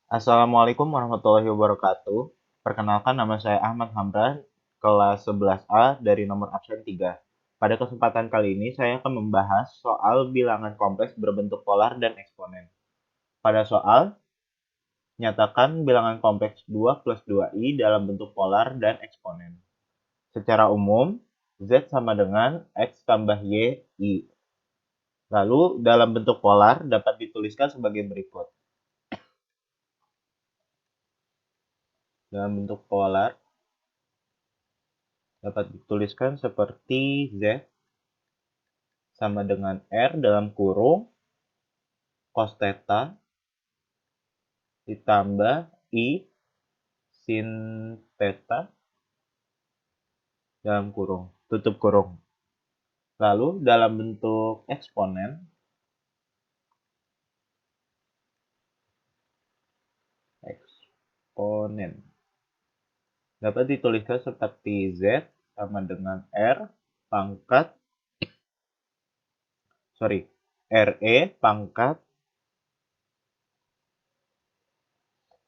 Assalamualaikum warahmatullahi wabarakatuh. Perkenalkan nama saya Ahmad Hamdan, kelas 11A dari nomor absen 3. Pada kesempatan kali ini saya akan membahas soal bilangan kompleks berbentuk polar dan eksponen. Pada soal, nyatakan bilangan kompleks 2 plus 2i dalam bentuk polar dan eksponen. Secara umum, Z sama dengan X tambah Y, I. Lalu, dalam bentuk polar dapat dituliskan sebagai berikut. Dalam bentuk polar dapat dituliskan seperti Z sama dengan R dalam kurung cos theta ditambah I sin theta dalam kurung, tutup kurung. Lalu dalam bentuk eksponen dapat dituliskan seperti Z sama dengan RE pangkat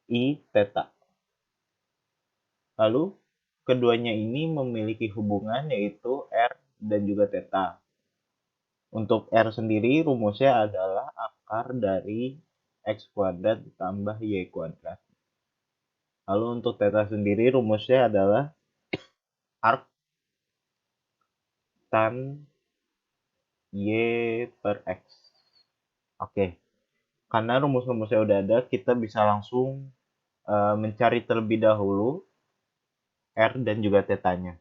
I theta. Lalu keduanya ini memiliki hubungan yaitu R dan juga theta. Untuk R sendiri rumusnya adalah akar dari X kuadrat ditambah Y kuadrat. Lalu untuk theta sendiri rumusnya adalah arc tan Y per X. Oke, karena rumus-rumusnya udah ada, kita bisa langsung mencari terlebih dahulu R dan juga theta-nya.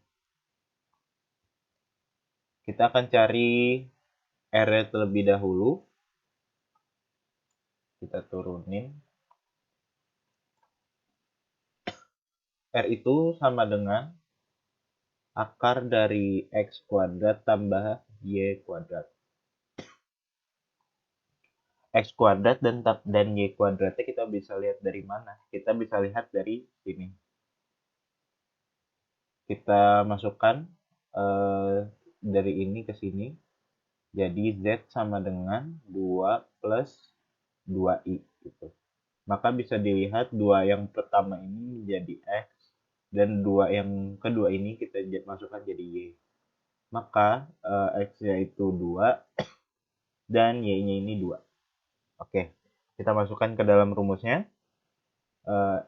Kita akan cari R terlebih dahulu. Kita turunin. R itu sama dengan akar dari X kuadrat tambah Y kuadrat. X kuadrat dan Y kuadratnya kita bisa lihat dari mana? Kita bisa lihat dari sini. Kita masukkan dari ini ke sini. Jadi Z sama dengan 2 plus 2I. Gitu. Maka bisa dilihat 2 yang pertama ini menjadi X. Dan 2 yang kedua ini kita masukkan jadi Y. Maka X-nya itu 2 dan Y-nya ini 2. Oke, kita masukkan ke dalam rumusnya.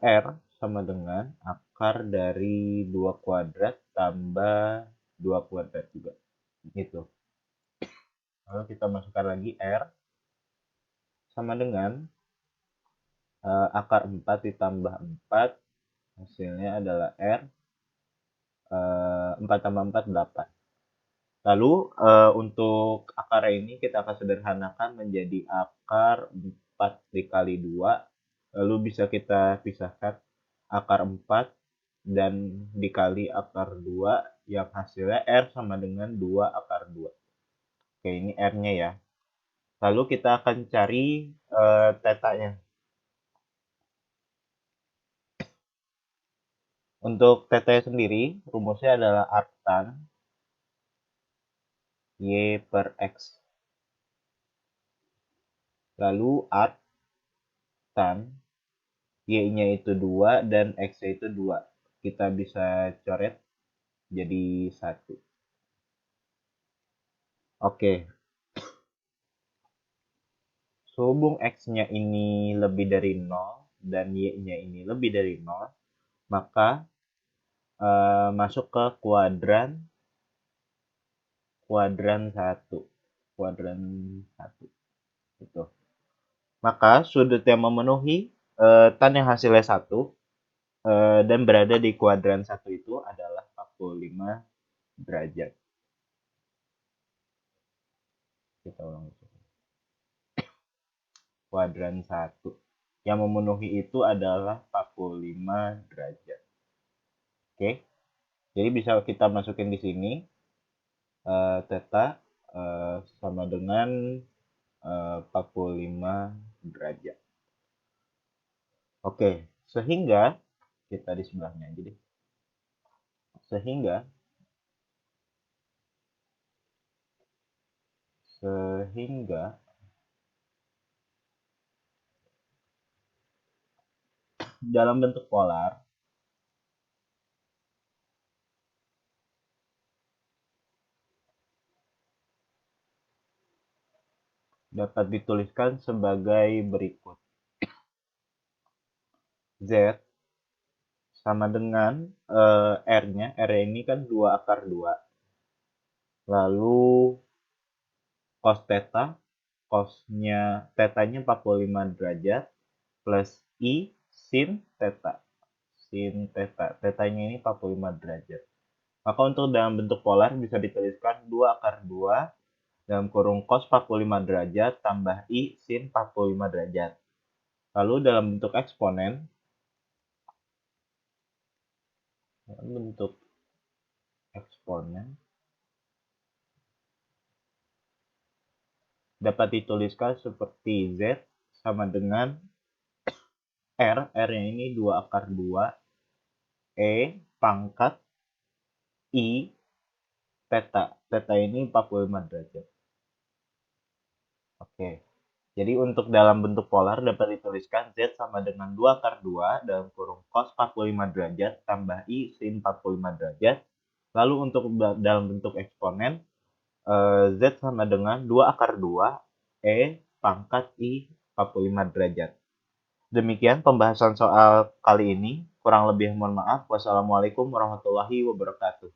R sama dengan akar dari 2 kuadrat tambah 2 kuadrat juga. Gitu. Lalu kita masukkan lagi R sama dengan akar 4 ditambah 4. Hasilnya adalah R. 4 tambah 4, 8. Lalu untuk akar ini kita akan sederhanakan menjadi akar 4 dikali 2. Lalu bisa kita pisahkan akar 4 dan dikali akar 2 yang hasilnya R sama dengan 2 akar 2. Oke, ini R-nya ya. Lalu kita akan cari theta-nya. Untuk theta sendiri, rumusnya adalah arctan Y per X. Lalu arctan Y-nya itu 2 dan X-nya itu 2. Kita bisa coret jadi 1. Oke. Sehubung X-nya ini lebih dari 0 dan Y-nya ini lebih dari 0, maka masuk ke kuadran 1. Kuadran 1. Gitu. Maka sudut yang memenuhi tan yang hasilnya 1 dan berada di kuadran 1 itu adalah 45 derajat. Kita ulang. Kuadran 1. Yang memenuhi itu adalah 45 derajat. Oke. Jadi bisa kita masukin di sini theta sama dengan 45 derajat. Oke, sehingga kita di sebelahnya aja deh. Sehingga dalam bentuk polar, dapat dituliskan sebagai berikut. Z sama dengan R-nya. R ini kan 2 akar 2. Lalu cos theta, cosnya theta-nya 45 derajat plus I sin theta. Sin theta. Theta-nya ini 45 derajat. Maka untuk dalam bentuk polar bisa dituliskan 2 akar 2 dalam kurung cos 45 derajat tambah I sin 45 derajat. Lalu dalam bentuk eksponen, dapat dituliskan seperti Z sama dengan R-nya ini 2 akar 2, E pangkat I theta. Theta ini 45 derajat. Oke. Jadi untuk dalam bentuk polar dapat dituliskan Z sama dengan 2 akar 2 dalam kurung cos 45 derajat tambah I sin 45 derajat. Lalu untuk dalam bentuk eksponen, Z sama dengan 2 akar 2 E pangkat I 45 derajat. Demikian pembahasan soal kali ini. Kurang lebih mohon maaf. Wassalamualaikum warahmatullahi wabarakatuh.